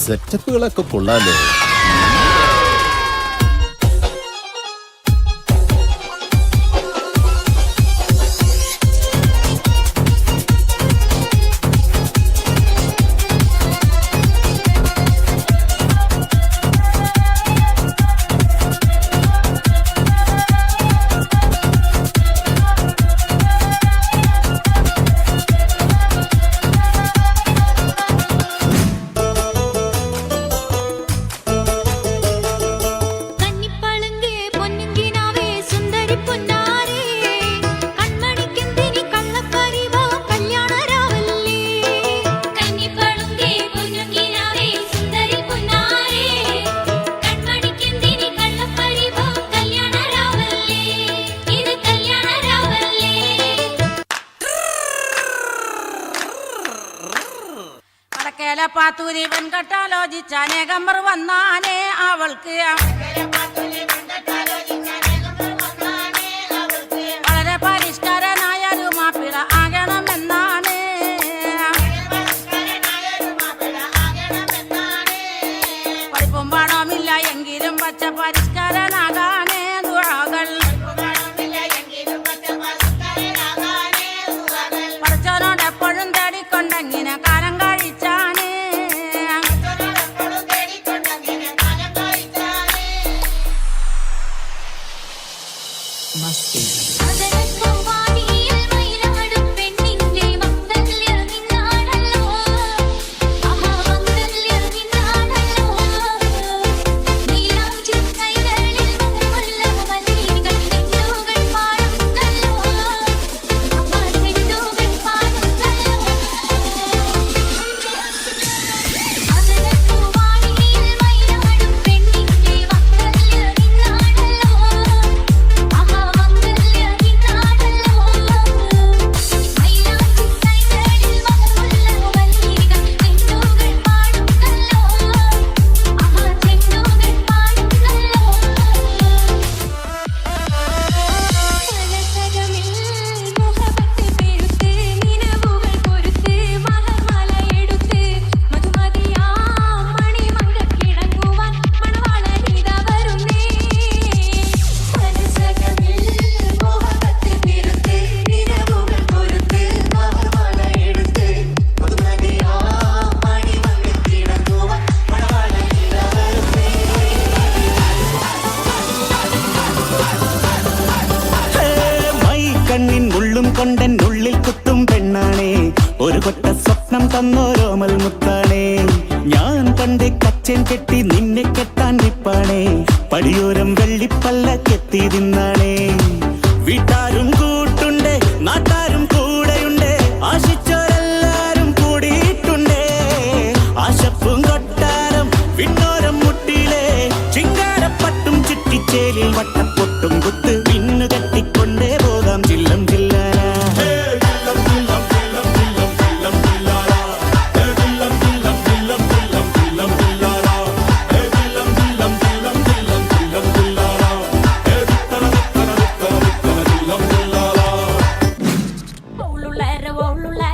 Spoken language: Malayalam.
സെറ്റപ്പുകളൊക്കെ കൊള്ളാലോ. പാത്തൂരി വെൺകട്ടാലോചിച്ച അനേകമ്പർ വന്നാനേ അവൾക്ക് വളരെ പരിഷ്കാരനായൊരു മാപ്പിള ആകണമെന്നാണ്. പഠിപ്പും പണമില്ല എങ്കിലും പച്ച പരിഷ്കാരനാകാനേ ദുആകൾ പഠിച്ചവനോട് എപ്പോഴും തേടിക്കൊണ്ടെങ്ങനെ കാലം കഴിച്ചാണ്. കൊണ്ടെന്നുള്ളിൽ കുത്തും പെണ്ണാണേ, ഒരു കൊട്ട സ്വപ്നം തന്നോരോമൽ മുത്താണേ. ഞാൻ പണ്ട് കച്ചൻ കെട്ടി നിന്നെ കെട്ടാൻ നിപ്പാണേ, പടിയോരം വെള്ളിപ്പല്ലക്കെത്തി തിന്നാണേ. വീട്ടാരും കൂട്ടുണ്ട്, നാട്ടാരും കൂടെയുണ്ട്, ആശിച്ചോരെല്ലാരും കൂടിയിട്ടുണ്ടേ. ആശപ്പും കൊട്ടാരം വിണ്ണോരം മുട്ടിയിലെ ചിങ്കാരപ്പട്ടും ചുറ്റിച്ചേലിൽ വട്ടപ്പൊട്ടും കുത്ത് പിന്നു കെട്ടിക്കൊണ്ടേ പോകാം ചില്ലം ചില്ലാന. ഓളുള്ള